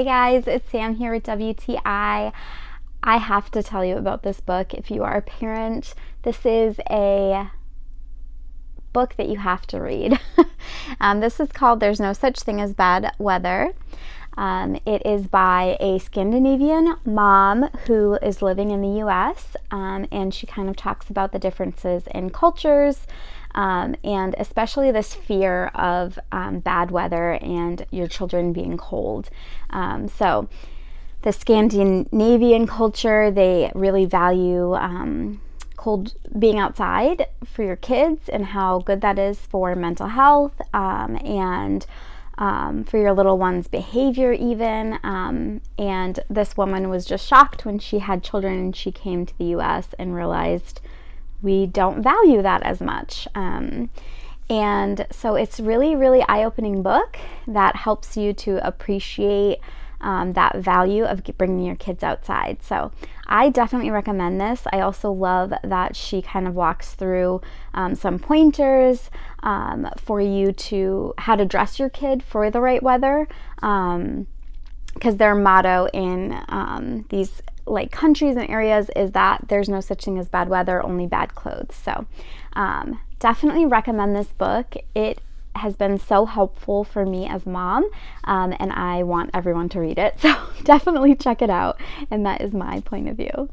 Hey guys, it's Sam here with WTI. I have to tell you about this book. If you are a parent, this is a book that you have to read. This is called There's No Such Thing as Bad Weather. It is by a Scandinavian mom who is living in the US, and she kind of talks about the differences in cultures, and especially this fear of bad weather and your children being cold. So the Scandinavian culture, they really value cold, being outside for your kids and how good that is for mental health, and for your little one's behavior even. And this woman was just shocked when she had children and she came to the US and realized we don't value that as much. And so it's really, really eye-opening book that helps you to appreciate that value of bringing your kids outside. So I definitely recommend this. I also love that she kind of walks through some pointers for you to how to dress your kid for the right weather, because their motto in these like countries and areas is that there's no such thing as bad weather, only bad clothes. So definitely recommend this book. It has been so helpful for me as mom, and I want everyone to read it. So definitely check it out. And that is my point of view.